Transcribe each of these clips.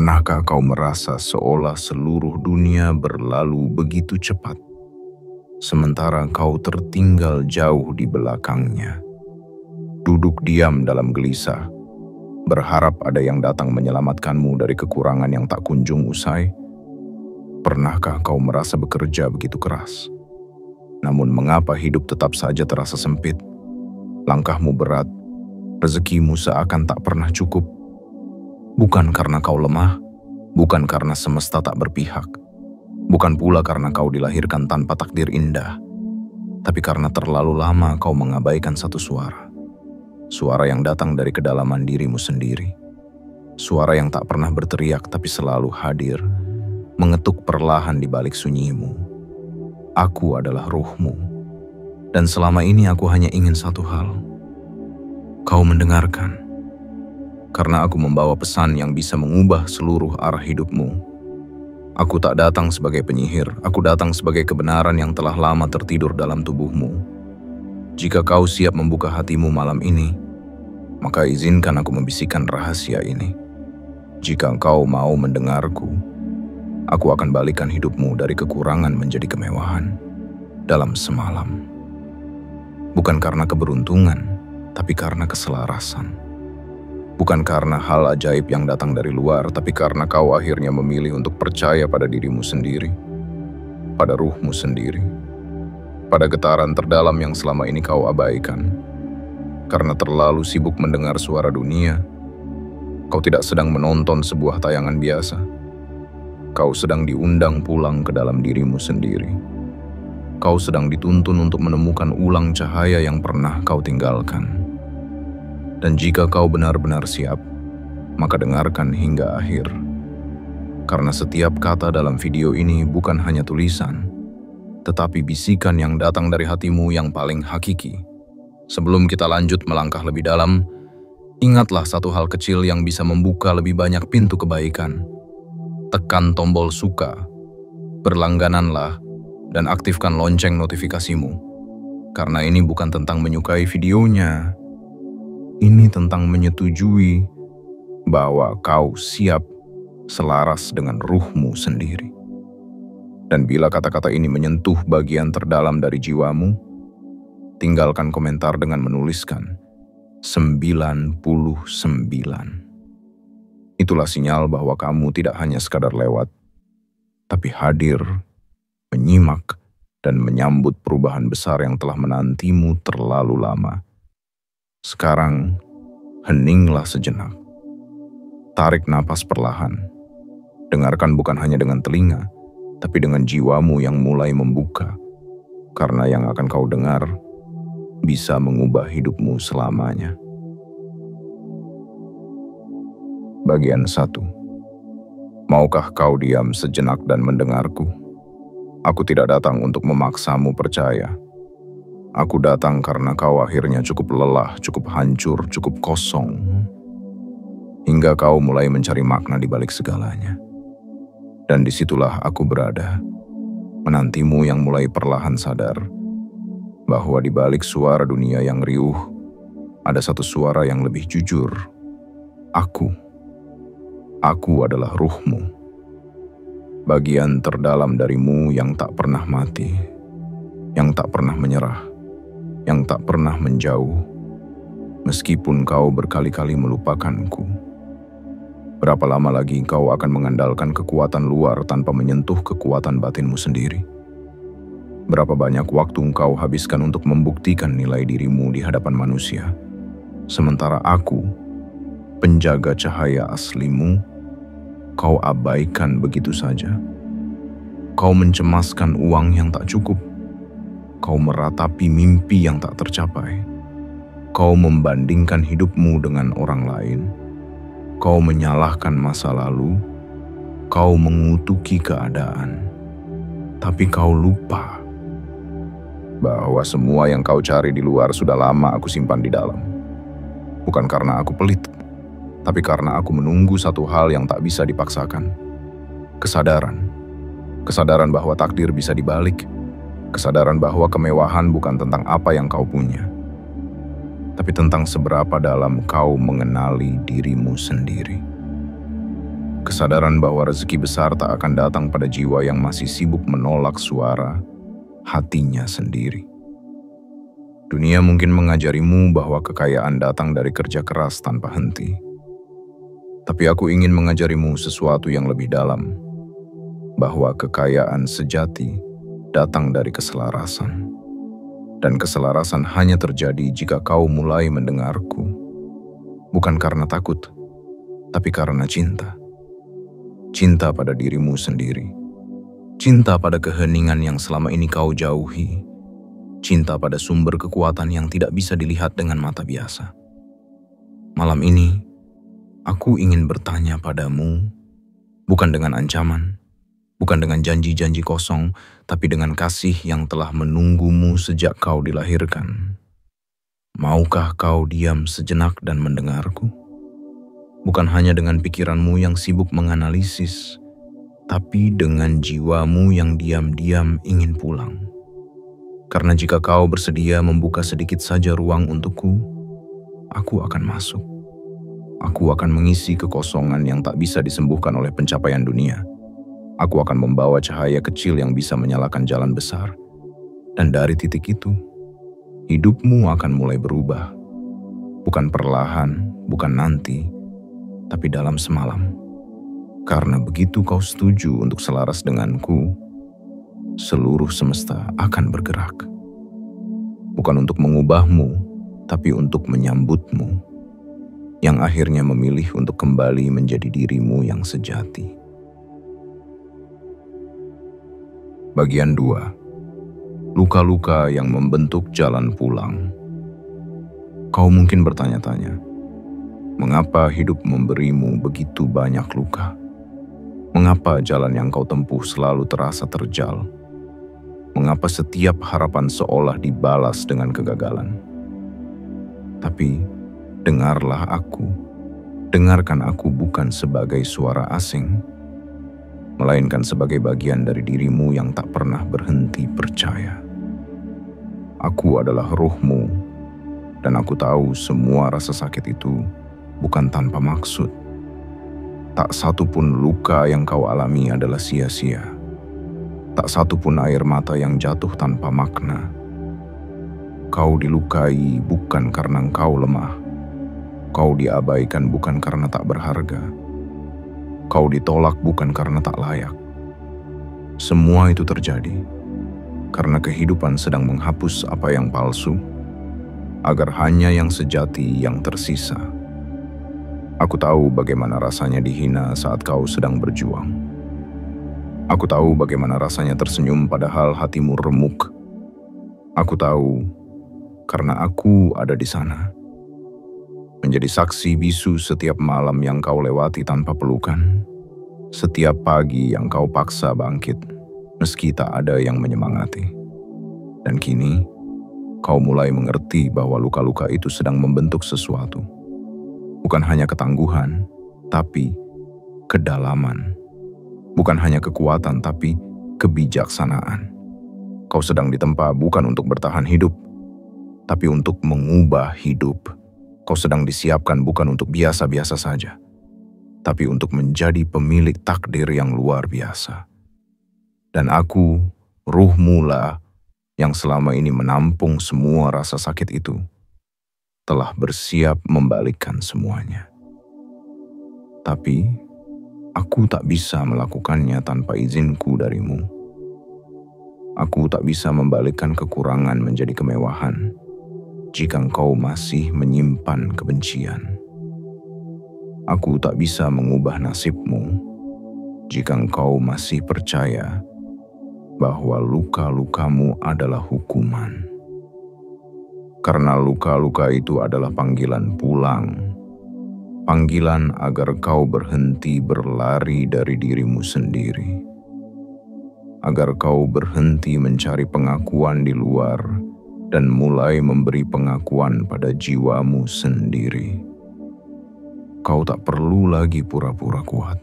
Pernahkah kau merasa seolah seluruh dunia berlalu begitu cepat, sementara kau tertinggal jauh di belakangnya? Duduk diam dalam gelisah, berharap ada yang datang menyelamatkanmu dari kekurangan yang tak kunjung usai. Pernahkah kau merasa bekerja begitu keras, namun mengapa hidup tetap saja terasa sempit? Langkahmu berat, rezekimu seakan tak pernah cukup. Bukan karena kau lemah, bukan karena semesta tak berpihak, bukan pula karena kau dilahirkan tanpa takdir indah, tapi karena terlalu lama kau mengabaikan satu suara. Suara yang datang dari kedalaman dirimu sendiri. Suara yang tak pernah berteriak tapi selalu hadir, mengetuk perlahan di balik sunyimu. Aku adalah ruhmu, dan selama ini aku hanya ingin satu hal. Kau mendengarkan. Karena aku membawa pesan yang bisa mengubah seluruh arah hidupmu. Aku tak datang sebagai penyihir, aku datang sebagai kebenaran yang telah lama tertidur dalam tubuhmu. Jika kau siap membuka hatimu malam ini, maka izinkan aku membisikkan rahasia ini. Jika kau mau mendengarku, aku akan balikan hidupmu dari kekurangan menjadi kemewahan dalam semalam. Bukan karena keberuntungan, tapi karena keselarasan. Bukan karena hal ajaib yang datang dari luar, tapi karena kau akhirnya memilih untuk percaya pada dirimu sendiri, pada ruhmu sendiri, pada getaran terdalam yang selama ini kau abaikan. Karena terlalu sibuk mendengar suara dunia, kau tidak sedang menonton sebuah tayangan biasa. Kau sedang diundang pulang ke dalam dirimu sendiri. Kau sedang dituntun untuk menemukan ulang cahaya yang pernah kau tinggalkan. Dan jika kau benar-benar siap, maka dengarkan hingga akhir. Karena setiap kata dalam video ini bukan hanya tulisan, tetapi bisikan yang datang dari hatimu yang paling hakiki. Sebelum kita lanjut melangkah lebih dalam, ingatlah satu hal kecil yang bisa membuka lebih banyak pintu kebaikan. Tekan tombol suka, berlanggananlah, dan aktifkan lonceng notifikasimu. Karena ini bukan tentang menyukai videonya, ini tentang menyetujui bahwa kau siap selaras dengan ruhmu sendiri. Dan bila kata-kata ini menyentuh bagian terdalam dari jiwamu, tinggalkan komentar dengan menuliskan 99. Itulah sinyal bahwa kamu tidak hanya sekadar lewat, tapi hadir, menyimak, dan menyambut perubahan besar yang telah menantimu terlalu lama. Sekarang, heninglah sejenak. Tarik napas perlahan. Dengarkan bukan hanya dengan telinga, tapi dengan jiwamu yang mulai membuka. Karena yang akan kau dengar bisa mengubah hidupmu selamanya. Bagian 1. Maukah kau diam sejenak dan mendengarku? Aku tidak datang untuk memaksamu percaya. Aku datang karena kau akhirnya cukup lelah, cukup hancur, cukup kosong. Hingga kau mulai mencari makna di balik segalanya. Dan disitulah aku berada, menantimu yang mulai perlahan sadar bahwa di balik suara dunia yang riuh, ada satu suara yang lebih jujur. Aku adalah ruhmu. Bagian terdalam darimu yang tak pernah mati, yang tak pernah menyerah, yang tak pernah menjauh, meskipun kau berkali-kali melupakanku. Berapa lama lagi kau akan mengandalkan kekuatan luar tanpa menyentuh kekuatan batinmu sendiri? Berapa banyak waktu kau habiskan untuk membuktikan nilai dirimu di hadapan manusia? Sementara aku, penjaga cahaya aslimu, kau abaikan begitu saja. Kau mencemaskan uang yang tak cukup. Kau meratapi mimpi yang tak tercapai. Kau membandingkan hidupmu dengan orang lain. Kau menyalahkan masa lalu. Kau mengutuki keadaan. Tapi kau lupa bahwa semua yang kau cari di luar sudah lama aku simpan di dalam. Bukan karena aku pelit, tapi karena aku menunggu satu hal yang tak bisa dipaksakan. Kesadaran. Kesadaran bahwa takdir bisa dibalik. Kesadaran bahwa kemewahan bukan tentang apa yang kau punya, tapi tentang seberapa dalam kau mengenali dirimu sendiri. Kesadaran bahwa rezeki besar tak akan datang pada jiwa yang masih sibuk menolak suara hatinya sendiri. Dunia mungkin mengajarimu bahwa kekayaan datang dari kerja keras tanpa henti. Tapi aku ingin mengajarimu sesuatu yang lebih dalam, bahwa kekayaan sejati datang dari keselarasan. Dan keselarasan hanya terjadi jika kau mulai mendengarku, bukan karena takut, tapi karena cinta. Cinta pada dirimu sendiri. Cinta pada keheningan yang selama ini kau jauhi. Cinta pada sumber kekuatan yang tidak bisa dilihat dengan mata biasa. Malam ini, aku ingin bertanya padamu, bukan dengan ancaman, bukan dengan janji-janji kosong, tapi dengan kasih yang telah menunggumu sejak kau dilahirkan. Maukah kau diam sejenak dan mendengarku? Bukan hanya dengan pikiranmu yang sibuk menganalisis, tapi dengan jiwamu yang diam-diam ingin pulang. Karena jika kau bersedia membuka sedikit saja ruang untukku, aku akan masuk. Aku akan mengisi kekosongan yang tak bisa disembuhkan oleh pencapaian dunia. Aku akan membawa cahaya kecil yang bisa menyalakan jalan besar. Dan dari titik itu, hidupmu akan mulai berubah. Bukan perlahan, bukan nanti, tapi dalam semalam. Karena begitu kau setuju untuk selaras denganku, seluruh semesta akan bergerak. Bukan untuk mengubahmu, tapi untuk menyambutmu, yang akhirnya memilih untuk kembali menjadi dirimu yang sejati. Bagian 2. Luka-luka yang membentuk jalan pulang. Kau mungkin bertanya-tanya, mengapa hidup memberimu begitu banyak luka? Mengapa jalan yang kau tempuh selalu terasa terjal? Mengapa setiap harapan seolah dibalas dengan kegagalan? Tapi, dengarlah aku. Dengarkan aku bukan sebagai suara asing, melainkan sebagai bagian dari dirimu yang tak pernah berhenti percaya. Aku adalah ruhmu, dan aku tahu semua rasa sakit itu bukan tanpa maksud. Tak satu pun luka yang kau alami adalah sia-sia. Tak satu pun air mata yang jatuh tanpa makna. Kau dilukai bukan karena kau lemah. Kau diabaikan bukan karena tak berharga. Kau ditolak bukan karena tak layak. Semua itu terjadi karena kehidupan sedang menghapus apa yang palsu, agar hanya yang sejati yang tersisa. Aku tahu bagaimana rasanya dihina saat kau sedang berjuang. Aku tahu bagaimana rasanya tersenyum padahal hatimu remuk. Aku tahu karena aku ada di sana. Menjadi saksi bisu setiap malam yang kau lewati tanpa pelukan. Setiap pagi yang kau paksa bangkit, meski tak ada yang menyemangati. Dan kini, kau mulai mengerti bahwa luka-luka itu sedang membentuk sesuatu. Bukan hanya ketangguhan, tapi kedalaman. Bukan hanya kekuatan, tapi kebijaksanaan. Kau sedang ditempa bukan untuk bertahan hidup, tapi untuk mengubah hidup. Kau sedang disiapkan bukan untuk biasa-biasa saja, tapi untuk menjadi pemilik takdir yang luar biasa. Dan aku, ruhmu lah, yang selama ini menampung semua rasa sakit itu, telah bersiap membalikkan semuanya. Tapi, aku tak bisa melakukannya tanpa izinku darimu. Aku tak bisa membalikkan kekurangan menjadi kemewahan, jika engkau masih menyimpan kebencian. Aku tak bisa mengubah nasibmu, jika engkau masih percaya bahwa luka-lukamu adalah hukuman. Karena luka-luka itu adalah panggilan pulang. Panggilan agar kau berhenti berlari dari dirimu sendiri. Agar kau berhenti mencari pengakuan di luar dan mulai memberi pengakuan pada jiwamu sendiri. Kau tak perlu lagi pura-pura kuat.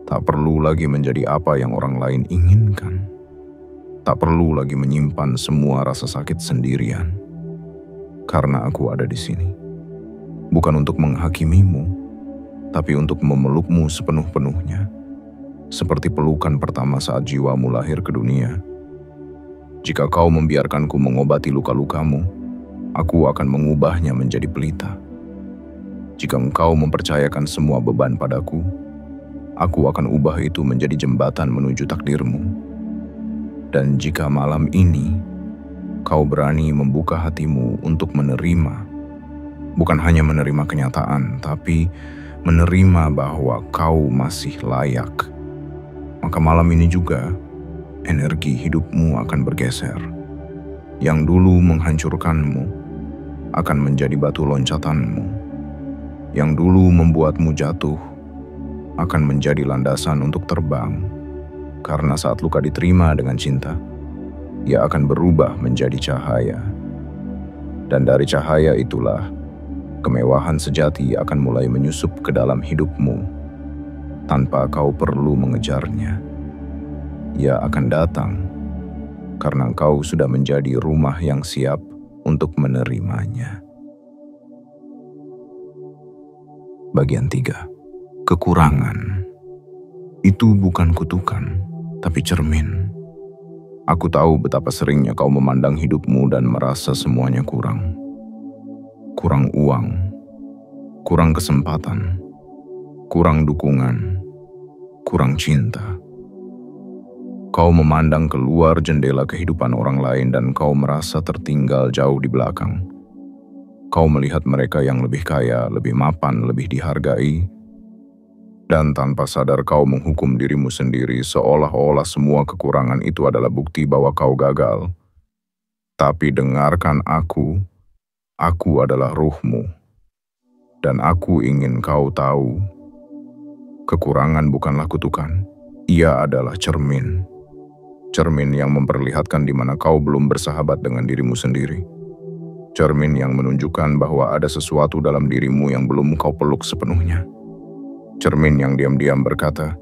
Tak perlu lagi menjadi apa yang orang lain inginkan. Tak perlu lagi menyimpan semua rasa sakit sendirian. Karena aku ada di sini. Bukan untuk menghakimimu, tapi untuk memelukmu sepenuh-penuhnya, seperti pelukan pertama saat jiwamu lahir ke dunia. Jika kau membiarkanku mengobati luka-lukamu, aku akan mengubahnya menjadi pelita. Jika engkau mempercayakan semua beban padaku, aku akan ubah itu menjadi jembatan menuju takdirmu. Dan jika malam ini kau berani membuka hatimu untuk menerima, bukan hanya menerima kenyataan, tapi menerima bahwa kau masih layak, maka malam ini juga energi hidupmu akan bergeser. Yang dulu menghancurkanmu akan menjadi batu loncatanmu. Yang dulu membuatmu jatuh akan menjadi landasan untuk terbang. Karena saat luka diterima dengan cinta, ia akan berubah menjadi cahaya. Dan dari cahaya itulah kemewahan sejati akan mulai menyusup ke dalam hidupmu tanpa kau perlu mengejarnya. Ia akan datang karena engkau sudah menjadi rumah yang siap untuk menerimanya. Bagian 3. Kekurangan. Itu bukan kutukan, tapi cermin. Aku tahu betapa seringnya kau memandang hidupmu dan merasa semuanya kurang. Kurang uang, kurang kesempatan, kurang dukungan, kurang cinta. Kau memandang keluar jendela kehidupan orang lain dan kau merasa tertinggal jauh di belakang. Kau melihat mereka yang lebih kaya, lebih mapan, lebih dihargai, dan tanpa sadar kau menghukum dirimu sendiri seolah-olah semua kekurangan itu adalah bukti bahwa kau gagal. Tapi dengarkan aku adalah ruhmu, dan aku ingin kau tahu, kekurangan bukanlah kutukan, ia adalah cermin. Cermin yang memperlihatkan di mana kau belum bersahabat dengan dirimu sendiri. Cermin yang menunjukkan bahwa ada sesuatu dalam dirimu yang belum kau peluk sepenuhnya. Cermin yang diam-diam berkata,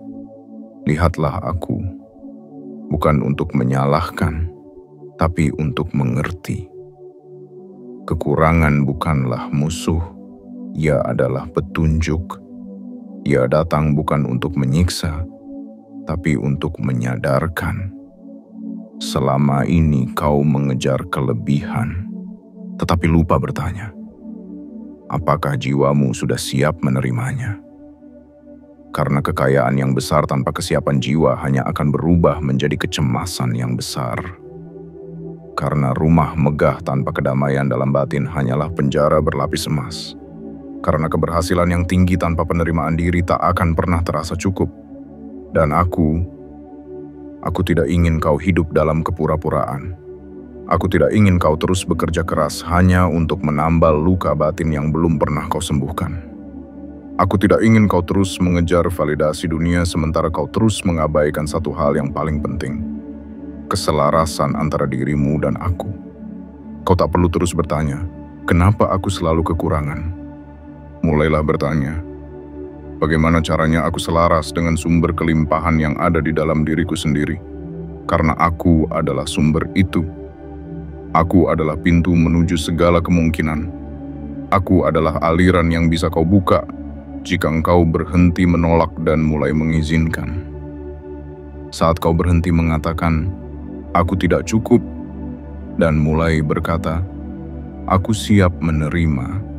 lihatlah aku, bukan untuk menyalahkan, tapi untuk mengerti. Kekurangan bukanlah musuh, ia adalah petunjuk. Ia datang bukan untuk menyiksa, tapi untuk menyadarkan. Selama ini kau mengejar kelebihan, tetapi lupa bertanya, apakah jiwamu sudah siap menerimanya? Karena kekayaan yang besar tanpa kesiapan jiwa hanya akan berubah menjadi kecemasan yang besar. Karena rumah megah tanpa kedamaian dalam batin hanyalah penjara berlapis emas. Karena keberhasilan yang tinggi tanpa penerimaan diri tak akan pernah terasa cukup. Dan aku tidak ingin kau hidup dalam kepura-puraan. Aku tidak ingin kau terus bekerja keras hanya untuk menambal luka batin yang belum pernah kau sembuhkan. Aku tidak ingin kau terus mengejar validasi dunia sementara kau terus mengabaikan satu hal yang paling penting. Keselarasan antara dirimu dan aku. Kau tak perlu terus bertanya, kenapa aku selalu kekurangan? Mulailah bertanya, bagaimana caranya aku selaras dengan sumber kelimpahan yang ada di dalam diriku sendiri? Karena aku adalah sumber itu. Aku adalah pintu menuju segala kemungkinan. Aku adalah aliran yang bisa kau buka jika engkau berhenti menolak dan mulai mengizinkan. Saat kau berhenti mengatakan, aku tidak cukup, dan mulai berkata, aku siap menerima.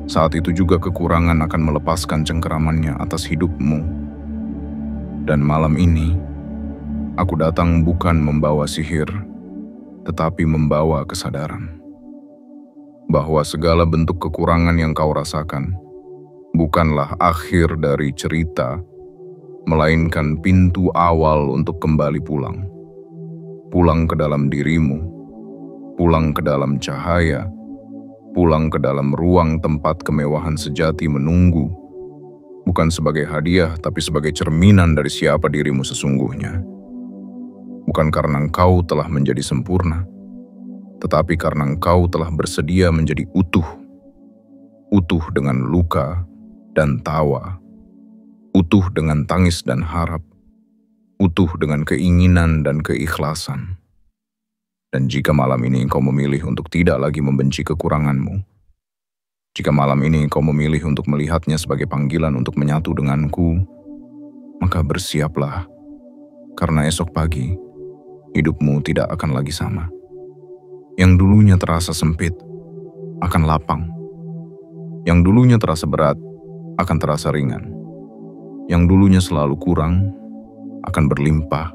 Saat itu juga kekurangan akan melepaskan cengkeramannya atas hidupmu. Dan malam ini, aku datang bukan membawa sihir, tetapi membawa kesadaran bahwa segala bentuk kekurangan yang kau rasakan bukanlah akhir dari cerita, melainkan pintu awal untuk kembali pulang. Pulang ke dalam dirimu, pulang ke dalam cahaya, pulang ke dalam ruang tempat kemewahan sejati menunggu, bukan sebagai hadiah tapi sebagai cerminan dari siapa dirimu sesungguhnya. Bukan karena engkau telah menjadi sempurna, tetapi karena engkau telah bersedia menjadi utuh. Utuh dengan luka dan tawa, utuh dengan tangis dan harap, utuh dengan keinginan dan keikhlasan. Dan jika malam ini engkau memilih untuk tidak lagi membenci kekuranganmu, Jika malam ini kau memilih untuk melihatnya sebagai panggilan untuk menyatu denganku, maka bersiaplah, karena esok pagi hidupmu tidak akan lagi sama. Yang dulunya terasa sempit akan lapang. Yang dulunya terasa berat akan terasa ringan. Yang dulunya selalu kurang akan berlimpah.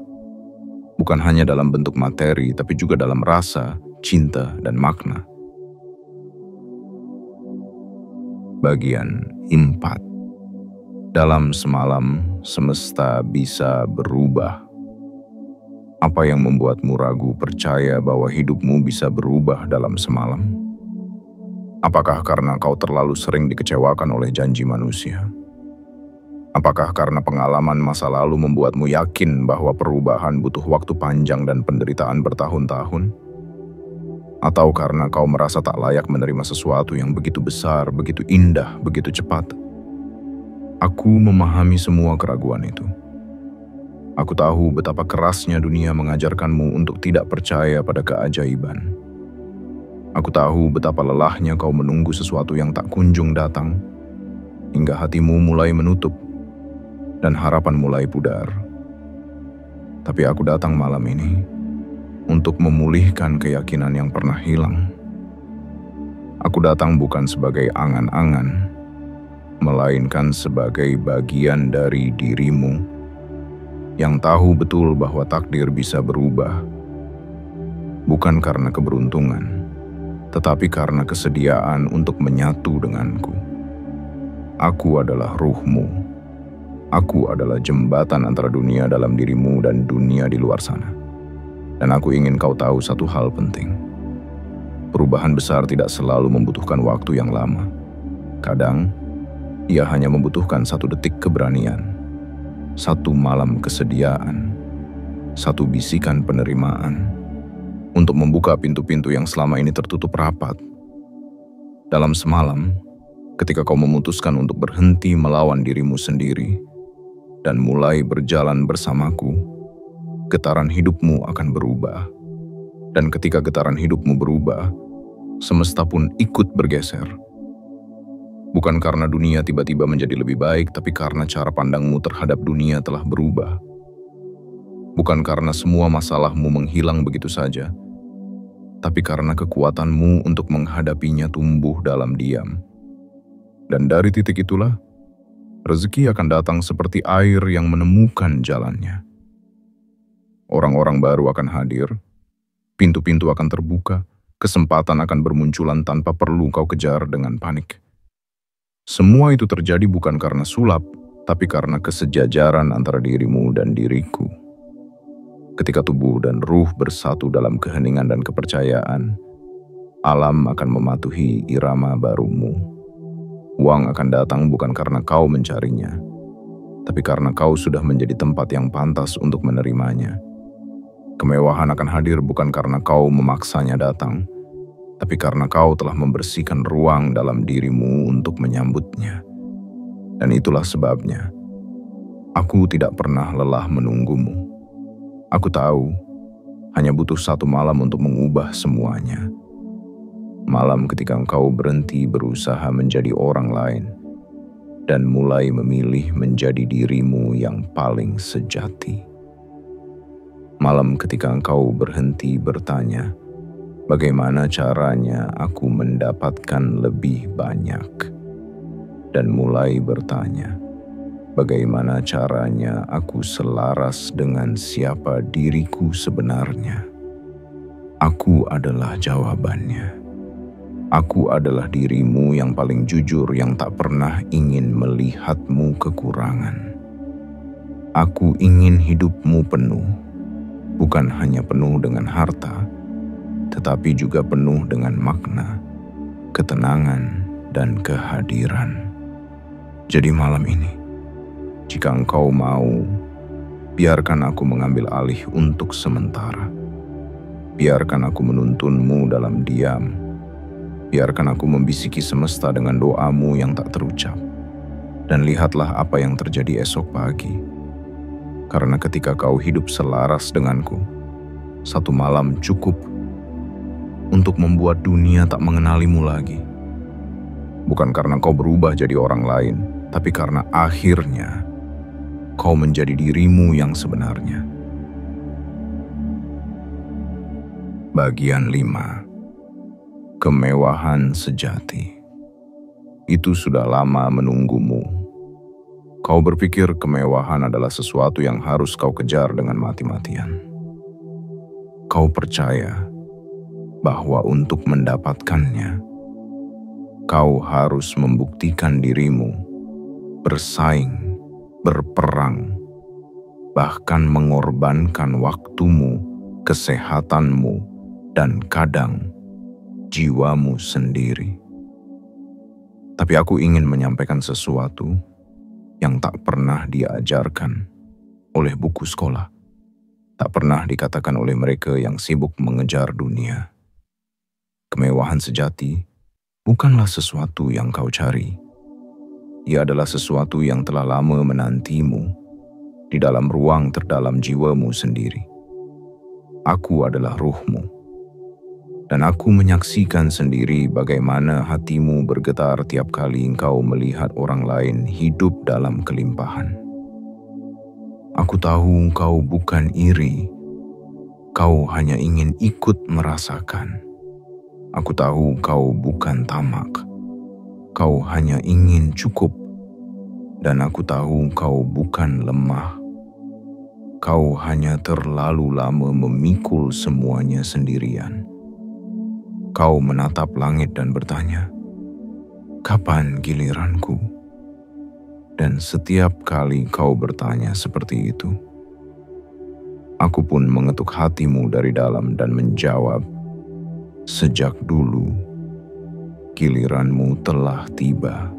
Bukan hanya dalam bentuk materi, tapi juga dalam rasa, cinta, dan makna. Bagian 4. Dalam semalam, semesta bisa berubah. Apa yang membuatmu ragu percaya bahwa hidupmu bisa berubah dalam semalam? Apakah karena kau terlalu sering dikecewakan oleh janji manusia? Apakah karena pengalaman masa lalu membuatmu yakin bahwa perubahan butuh waktu panjang dan penderitaan bertahun-tahun? Atau karena kau merasa tak layak menerima sesuatu yang begitu besar, begitu indah, begitu cepat? Aku memahami semua keraguan itu. Aku tahu betapa kerasnya dunia mengajarkanmu untuk tidak percaya pada keajaiban. Aku tahu betapa lelahnya kau menunggu sesuatu yang tak kunjung datang, hingga hatimu mulai menutup dan harapan mulai pudar. Tapi aku datang malam ini untuk memulihkan keyakinan yang pernah hilang. Aku datang bukan sebagai angan-angan, melainkan sebagai bagian dari dirimu yang tahu betul bahwa takdir bisa berubah. Bukan karena keberuntungan, tetapi karena kesediaan untuk menyatu denganku. Aku adalah ruhmu. Aku adalah jembatan antara dunia dalam dirimu dan dunia di luar sana. Dan aku ingin kau tahu satu hal penting. Perubahan besar tidak selalu membutuhkan waktu yang lama. Kadang, ia hanya membutuhkan 1 detik keberanian, 1 malam kesediaan, 1 bisikan penerimaan, untuk membuka pintu-pintu yang selama ini tertutup rapat. Dalam semalam, ketika kau memutuskan untuk berhenti melawan dirimu sendiri dan mulai berjalan bersamaku, getaran hidupmu akan berubah. Dan ketika getaran hidupmu berubah, semesta pun ikut bergeser. Bukan karena dunia tiba-tiba menjadi lebih baik, tapi karena cara pandangmu terhadap dunia telah berubah. Bukan karena semua masalahmu menghilang begitu saja, tapi karena kekuatanmu untuk menghadapinya tumbuh dalam diam. Dan dari titik itulah, rezeki akan datang seperti air yang menemukan jalannya. Orang-orang baru akan hadir, pintu-pintu akan terbuka, kesempatan akan bermunculan tanpa perlu kau kejar dengan panik. Semua itu terjadi bukan karena sulap, tapi karena kesejajaran antara dirimu dan diriku. Ketika tubuh dan ruh bersatu dalam keheningan dan kepercayaan, alam akan mematuhi irama barumu. Uang akan datang bukan karena kau mencarinya, tapi karena kau sudah menjadi tempat yang pantas untuk menerimanya. Kemewahan akan hadir bukan karena kau memaksanya datang, tapi karena kau telah membersihkan ruang dalam dirimu untuk menyambutnya. Dan itulah sebabnya, aku tidak pernah lelah menunggumu. Aku tahu, hanya butuh 1 malam untuk mengubah semuanya. Malam ketika engkau berhenti berusaha menjadi orang lain, dan mulai memilih menjadi dirimu yang paling sejati. Malam ketika engkau berhenti bertanya, bagaimana caranya aku mendapatkan lebih banyak? Dan mulai bertanya, bagaimana caranya aku selaras dengan siapa diriku sebenarnya? Aku adalah jawabannya. Aku adalah dirimu yang paling jujur yang tak pernah ingin melihatmu kekurangan. Aku ingin hidupmu penuh. Bukan hanya penuh dengan harta, tetapi juga penuh dengan makna, ketenangan, dan kehadiran. Jadi malam ini, jika engkau mau, biarkan aku mengambil alih untuk sementara. Biarkan aku menuntunmu dalam diam. Biarkan aku membisiki semesta dengan doamu yang tak terucap. Dan lihatlah apa yang terjadi esok pagi. Karena ketika kau hidup selaras denganku, 1 malam cukup untuk membuat dunia tak mengenalimu lagi. Bukan karena kau berubah jadi orang lain, tapi karena akhirnya kau menjadi dirimu yang sebenarnya. Bagian 5. Kemewahan sejati. Itu sudah lama menunggumu. Kau berpikir kemewahan adalah sesuatu yang harus kau kejar dengan mati-matian. Kau percaya bahwa untuk mendapatkannya, kau harus membuktikan dirimu, bersaing, berperang, bahkan mengorbankan waktumu, kesehatanmu, dan kadang jiwamu sendiri. Tapi aku ingin menyampaikan sesuatu yang tak pernah diajarkan oleh buku sekolah, tak pernah dikatakan oleh mereka yang sibuk mengejar dunia. Kemewahan sejati bukanlah sesuatu yang kau cari. Ia adalah sesuatu yang telah lama menantimu di dalam ruang terdalam jiwamu sendiri. Aku adalah ruhmu. Dan aku menyaksikan sendiri bagaimana hatimu bergetar tiap kali engkau melihat orang lain hidup dalam kelimpahan. Aku tahu engkau bukan iri, kau hanya ingin ikut merasakan. Aku tahu kau bukan tamak, kau hanya ingin cukup. Dan aku tahu kau bukan lemah, kau hanya terlalu lama memikul semuanya sendirian. Kau menatap langit dan bertanya, "Kapan giliranku?" Dan setiap kali kau bertanya seperti itu, aku pun mengetuk hatimu dari dalam dan menjawab, "Sejak dulu, giliranmu telah tiba.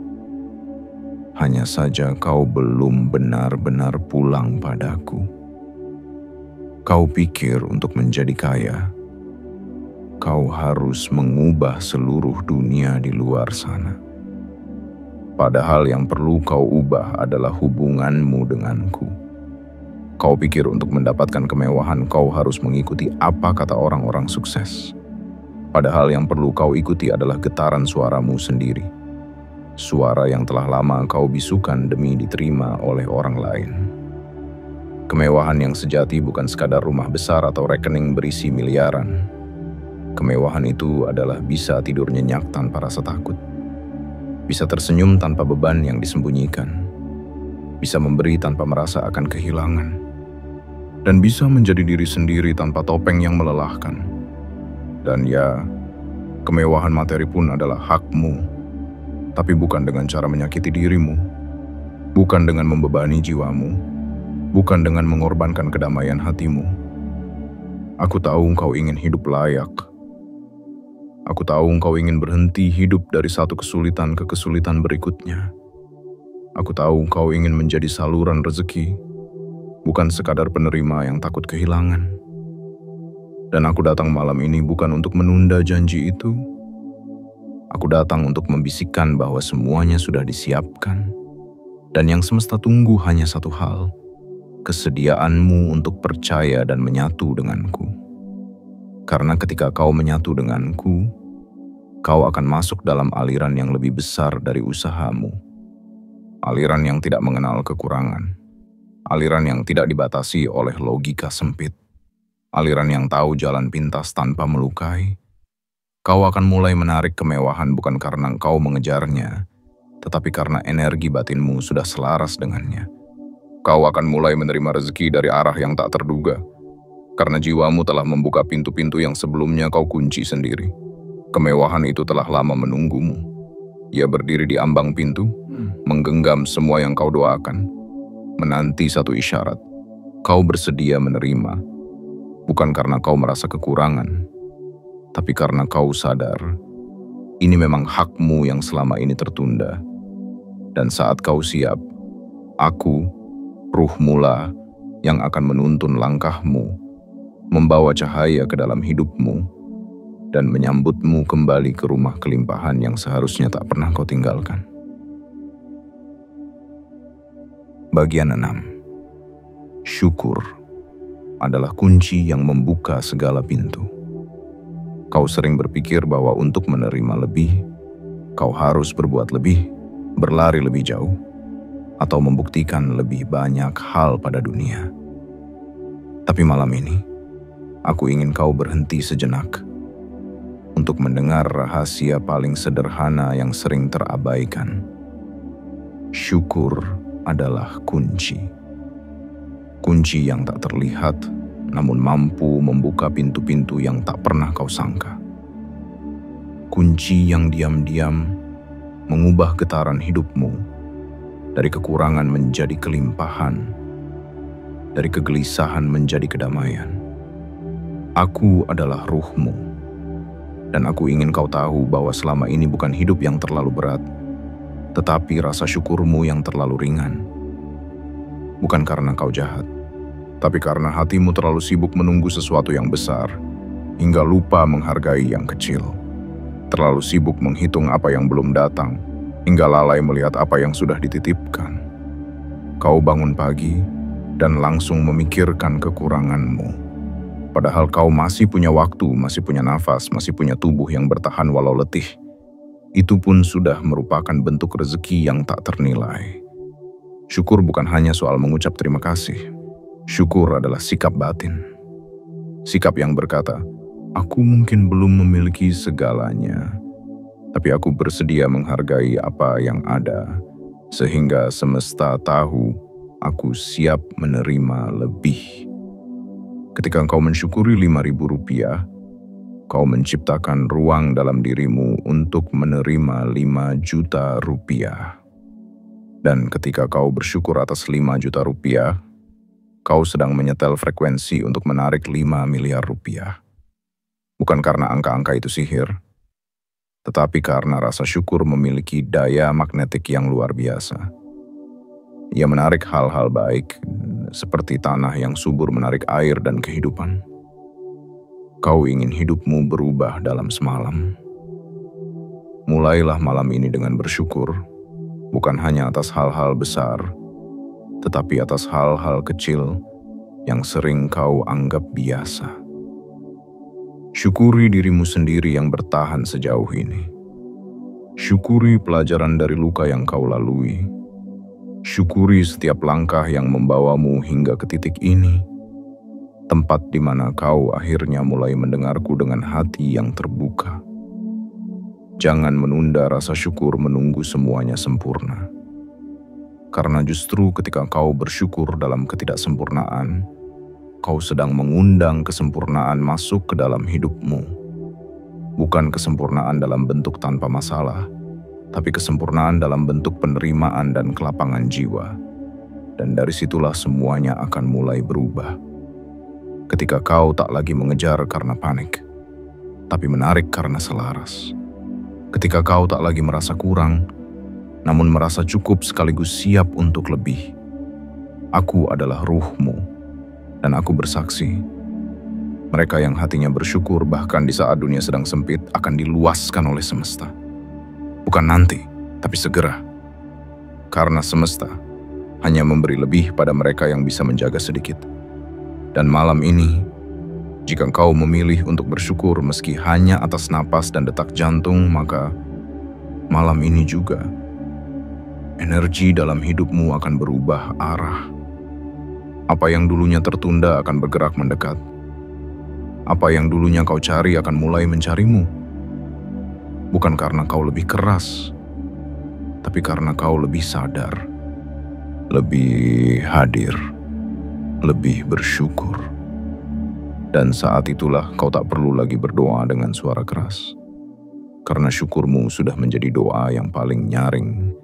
Hanya saja kau belum benar-benar pulang padaku." Kau pikir untuk menjadi kaya, kau harus mengubah seluruh dunia di luar sana. Padahal yang perlu kau ubah adalah hubunganmu denganku. Kau pikir untuk mendapatkan kemewahan kau harus mengikuti apa kata orang-orang sukses. Padahal yang perlu kau ikuti adalah getaran suaramu sendiri. Suara yang telah lama kau bisukan demi diterima oleh orang lain. Kemewahan yang sejati bukan sekadar rumah besar atau rekening berisi miliaran. Kemewahan itu adalah bisa tidur nyenyak tanpa rasa takut, bisa tersenyum tanpa beban yang disembunyikan, bisa memberi tanpa merasa akan kehilangan, dan bisa menjadi diri sendiri tanpa topeng yang melelahkan. Dan ya, kemewahan materi pun adalah hakmu, tapi bukan dengan cara menyakiti dirimu, bukan dengan membebani jiwamu, bukan dengan mengorbankan kedamaian hatimu. Aku tahu engkau ingin hidup layak. Aku tahu engkau ingin berhenti hidup dari satu kesulitan ke kesulitan berikutnya. Aku tahu engkau ingin menjadi saluran rezeki, bukan sekadar penerima yang takut kehilangan. Dan aku datang malam ini bukan untuk menunda janji itu. Aku datang untuk membisikkan bahwa semuanya sudah disiapkan. Dan yang semesta tunggu hanya satu hal, kesediaanmu untuk percaya dan menyatu denganku. Karena ketika kau menyatu denganku, kau akan masuk dalam aliran yang lebih besar dari usahamu. Aliran yang tidak mengenal kekurangan. Aliran yang tidak dibatasi oleh logika sempit. Aliran yang tahu jalan pintas tanpa melukai. Kau akan mulai menarik kemewahan bukan karena kau mengejarnya, tetapi karena energi batinmu sudah selaras dengannya. Kau akan mulai menerima rezeki dari arah yang tak terduga, karena jiwamu telah membuka pintu-pintu yang sebelumnya kau kunci sendiri. Kemewahan itu telah lama menunggumu. Ia berdiri di ambang pintu, menggenggam semua yang kau doakan, menanti satu isyarat. Kau bersedia menerima, bukan karena kau merasa kekurangan, tapi karena kau sadar, ini memang hakmu yang selama ini tertunda. Dan saat kau siap, aku, ruhmulah yang akan menuntun langkahmu, membawa cahaya ke dalam hidupmu, dan menyambutmu kembali ke rumah kelimpahan yang seharusnya tak pernah kau tinggalkan. Bagian 6. Syukur adalah kunci yang membuka segala pintu. Kau sering berpikir bahwa untuk menerima lebih, Kau harus berbuat lebih, berlari lebih jauh, atau membuktikan lebih banyak hal pada dunia. Tapi malam ini, aku ingin kau berhenti sejenak untuk mendengar rahasia paling sederhana yang sering terabaikan. Syukur adalah kunci. Kunci yang tak terlihat, namun mampu membuka pintu-pintu yang tak pernah kau sangka. Kunci yang diam-diam mengubah getaran hidupmu dari kekurangan menjadi kelimpahan, dari kegelisahan menjadi kedamaian. Aku adalah ruhmu, dan aku ingin kau tahu bahwa selama ini bukan hidup yang terlalu berat, tetapi rasa syukurmu yang terlalu ringan. Bukan karena kau jahat, tapi karena hatimu terlalu sibuk menunggu sesuatu yang besar, hingga lupa menghargai yang kecil. Terlalu sibuk menghitung apa yang belum datang, hingga lalai melihat apa yang sudah dititipkan. Kau bangun pagi dan langsung memikirkan kekuranganmu. Padahal kau masih punya waktu, masih punya nafas, masih punya tubuh yang bertahan walau letih. Itu pun sudah merupakan bentuk rezeki yang tak ternilai. Syukur bukan hanya soal mengucap terima kasih. Syukur adalah sikap batin. Sikap yang berkata, aku mungkin belum memiliki segalanya, tapi aku bersedia menghargai apa yang ada, sehingga semesta tahu aku siap menerima lebih. Ketika engkau mensyukuri 5.000 rupiah, kau menciptakan ruang dalam dirimu untuk menerima 5 juta rupiah. Dan ketika kau bersyukur atas 5 juta rupiah, kau sedang menyetel frekuensi untuk menarik 5 miliar rupiah. Bukan karena angka-angka itu sihir, tetapi karena rasa syukur memiliki daya magnetik yang luar biasa. Ia menarik hal-hal baik, seperti tanah yang subur menarik air dan kehidupan. Kau ingin hidupmu berubah dalam semalam. Mulailah malam ini dengan bersyukur, bukan hanya atas hal-hal besar, tetapi atas hal-hal kecil yang sering kau anggap biasa. Syukuri dirimu sendiri yang bertahan sejauh ini. Syukuri pelajaran dari luka yang kau lalui. Syukuri setiap langkah yang membawamu hingga ke titik ini. Tempat di mana kau akhirnya mulai mendengarku dengan hati yang terbuka. Jangan menunda rasa syukur menunggu semuanya sempurna. Karena justru ketika kau bersyukur dalam ketidaksempurnaan, kau sedang mengundang kesempurnaan masuk ke dalam hidupmu. Bukan kesempurnaan dalam bentuk tanpa masalah, tapi kesempurnaan dalam bentuk penerimaan dan kelapangan jiwa. Dan dari situlah semuanya akan mulai berubah. Ketika kau tak lagi mengejar karena panik, tapi menarik karena selaras. Ketika kau tak lagi merasa kurang, namun merasa cukup sekaligus siap untuk lebih. Aku adalah ruhmu, dan aku bersaksi. Mereka yang hatinya bersyukur bahkan di saat dunia sedang sempit akan diluaskan oleh semesta. Bukan nanti, tapi segera. Karena semesta hanya memberi lebih pada mereka yang bisa menjaga sedikit. Dan malam ini, jika engkau memilih untuk bersyukur meski hanya atas napas dan detak jantung, maka malam ini juga energi dalam hidupmu akan berubah arah. Apa yang dulunya tertunda akan bergerak mendekat. Apa yang dulunya kau cari akan mulai mencarimu. Bukan karena kau lebih keras, tapi karena kau lebih sadar, lebih hadir, lebih bersyukur. Dan saat itulah kau tak perlu lagi berdoa dengan suara keras. Karena syukurmu sudah menjadi doa yang paling nyaring,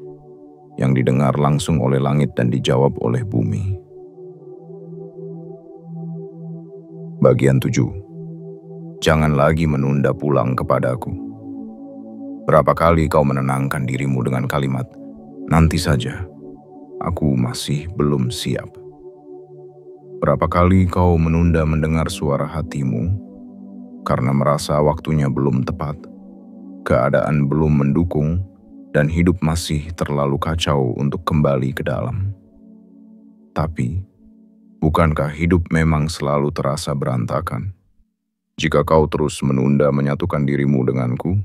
yang didengar langsung oleh langit dan dijawab oleh bumi. Bagian 7. Jangan lagi menunda pulang kepadaku. Berapa kali kau menenangkan dirimu dengan kalimat, nanti saja, aku masih belum siap. Berapa kali kau menunda mendengar suara hatimu karena merasa waktunya belum tepat, keadaan belum mendukung, dan hidup masih terlalu kacau untuk kembali ke dalam. Tapi, bukankah hidup memang selalu terasa berantakan jika kau terus menunda menyatukan dirimu denganku?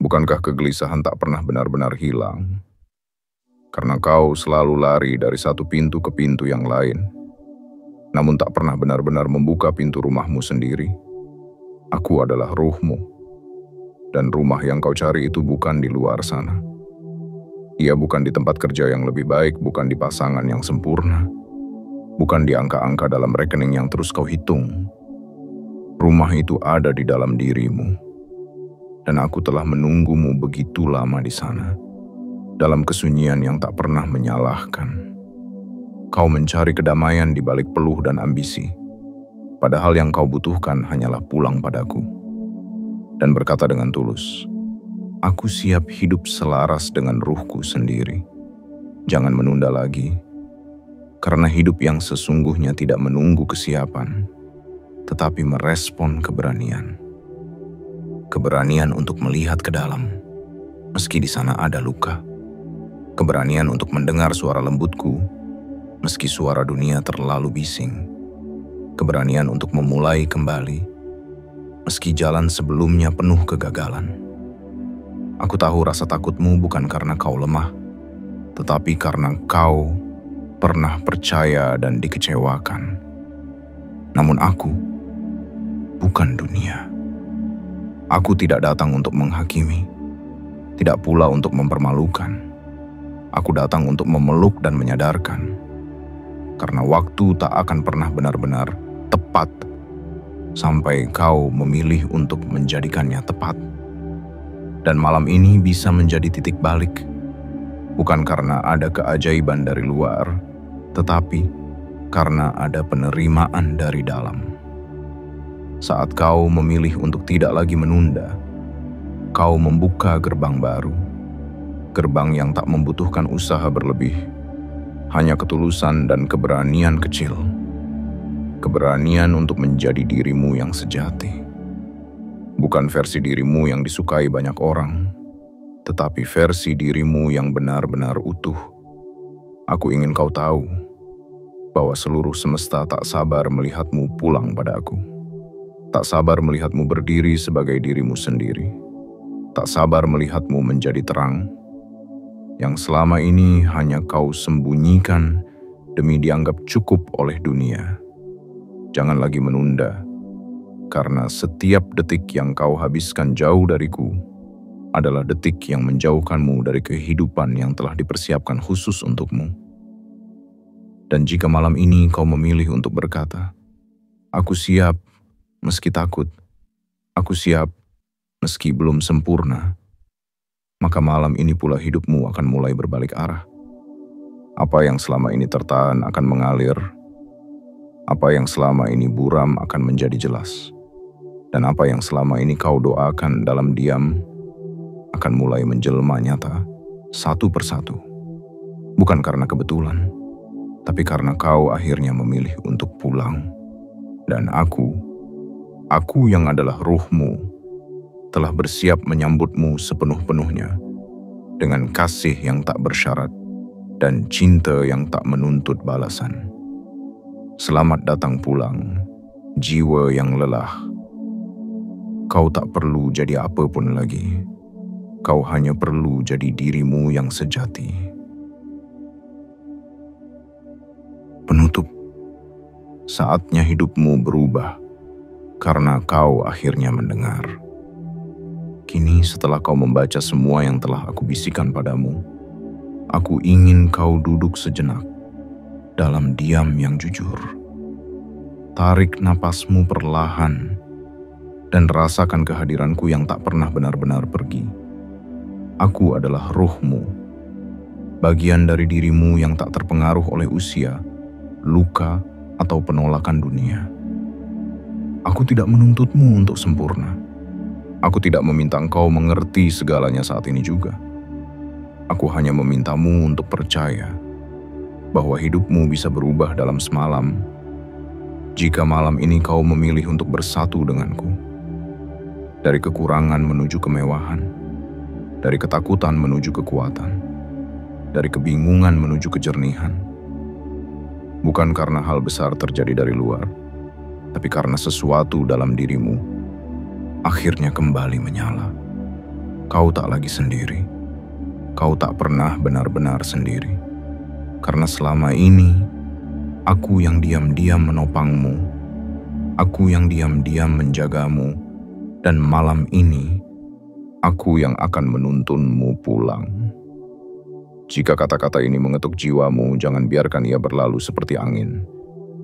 Bukankah kegelisahan tak pernah benar-benar hilang? Karena kau selalu lari dari satu pintu ke pintu yang lain, namun tak pernah benar-benar membuka pintu rumahmu sendiri. Aku adalah ruhmu, dan rumah yang kau cari itu bukan di luar sana. Ia bukan di tempat kerja yang lebih baik, bukan di pasangan yang sempurna, bukan di angka-angka dalam rekening yang terus kau hitung. Rumah itu ada di dalam dirimu, dan aku telah menunggumu begitu lama di sana, dalam kesunyian yang tak pernah menyalahkan. Kau mencari kedamaian di balik peluh dan ambisi, padahal yang kau butuhkan hanyalah pulang padaku. Dan berkata dengan tulus, aku siap hidup selaras dengan ruhku sendiri. Jangan menunda lagi, karena hidup yang sesungguhnya tidak menunggu kesiapan, tetapi merespon keberanian. Keberanian untuk melihat ke dalam, meski di sana ada luka. Keberanian untuk mendengar suara lembutku, meski suara dunia terlalu bising. Keberanian untuk memulai kembali, meski jalan sebelumnya penuh kegagalan. Aku tahu rasa takutmu bukan karena kau lemah, tetapi karena kau pernah percaya dan dikecewakan. Namun aku bukan dunia. Aku tidak datang untuk menghakimi, tidak pula untuk mempermalukan. Aku datang untuk memeluk dan menyadarkan, karena waktu tak akan pernah benar-benar tepat sampai kau memilih untuk menjadikannya tepat. Dan malam ini bisa menjadi titik balik, bukan karena ada keajaiban dari luar, tetapi karena ada penerimaan dari dalam. Saat kau memilih untuk tidak lagi menunda, kau membuka gerbang baru, gerbang yang tak membutuhkan usaha berlebih, hanya ketulusan dan keberanian kecil. Keberanian untuk menjadi dirimu yang sejati. Bukan versi dirimu yang disukai banyak orang, tetapi versi dirimu yang benar-benar utuh. Aku ingin kau tahu bahwa seluruh semesta tak sabar melihatmu pulang pada aku. Tak sabar melihatmu berdiri sebagai dirimu sendiri. Tak sabar melihatmu menjadi terang, yang selama ini hanya kau sembunyikan demi dianggap cukup oleh dunia. Jangan lagi menunda, karena setiap detik yang kau habiskan jauh dariku adalah detik yang menjauhkanmu dari kehidupan yang telah dipersiapkan khusus untukmu. Dan jika malam ini kau memilih untuk berkata, aku siap meski takut, aku siap meski belum sempurna, maka malam ini pula hidupmu akan mulai berbalik arah. Apa yang selama ini tertahan akan mengalir, apa yang selama ini buram akan menjadi jelas, dan apa yang selama ini kau doakan dalam diam akan mulai menjelma nyata satu persatu. Bukan karena kebetulan, tapi karena kau akhirnya memilih untuk pulang. Dan aku yang adalah ruhmu, telah bersiap menyambutmu sepenuh-penuhnya dengan kasih yang tak bersyarat dan cinta yang tak menuntut balasan. Selamat datang pulang, jiwa yang lelah. Kau tak perlu jadi apapun lagi. Kau hanya perlu jadi dirimu yang sejati. Penutup, saatnya hidupmu berubah karena kau akhirnya mendengar. Kini setelah kau membaca semua yang telah aku bisikan padamu, aku ingin kau duduk sejenak dalam diam yang jujur. Tarik napasmu perlahan dan rasakan kehadiranku yang tak pernah benar-benar pergi. Aku adalah ruhmu, bagian dari dirimu yang tak terpengaruh oleh usia, luka, atau penolakan dunia. Aku tidak menuntutmu untuk sempurna. Aku tidak meminta engkau mengerti segalanya saat ini juga. Aku hanya memintamu untuk percaya bahwa hidupmu bisa berubah dalam semalam jika malam ini kau memilih untuk bersatu denganku. Dari kekurangan menuju kemewahan, dari ketakutan menuju kekuatan, dari kebingungan menuju kejernihan. Bukan karena hal besar terjadi dari luar, tapi karena sesuatu dalam dirimu akhirnya kembali menyala. Kau tak lagi sendiri. Kau tak pernah benar-benar sendiri. Karena selama ini, aku yang diam-diam menopangmu. Aku yang diam-diam menjagamu. Dan malam ini, aku yang akan menuntunmu pulang. Jika kata-kata ini mengetuk jiwamu, jangan biarkan ia berlalu seperti angin.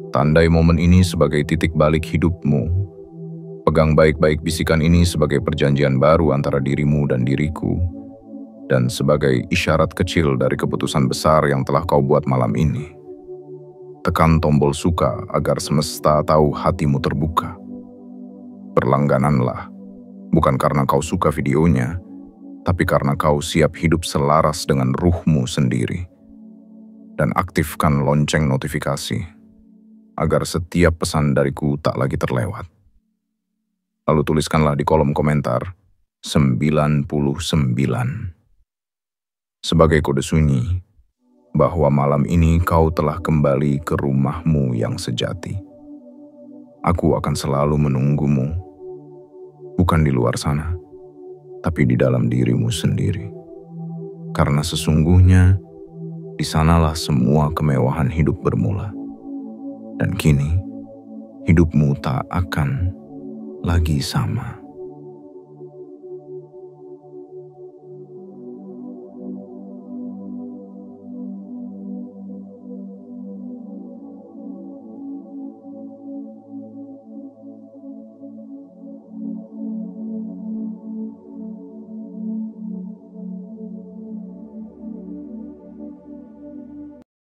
Tandai momen ini sebagai titik balik hidupmu. Pegang baik-baik bisikan ini sebagai perjanjian baru antara dirimu dan diriku. Dan sebagai isyarat kecil dari keputusan besar yang telah kau buat malam ini. Tekan tombol suka agar semesta tahu hatimu terbuka. Berlanggananlah, bukan karena kau suka videonya, tapi karena kau siap hidup selaras dengan ruhmu sendiri. Dan aktifkan lonceng notifikasi, agar setiap pesan dariku tak lagi terlewat. Lalu tuliskanlah di kolom komentar, 99. Sebagai kode sunyi, bahwa malam ini kau telah kembali ke rumahmu yang sejati. Aku akan selalu menunggumu, bukan di luar sana, tapi di dalam dirimu sendiri. Karena sesungguhnya, di sanalah semua kemewahan hidup bermula. Dan kini, hidupmu tak akan lagi sama.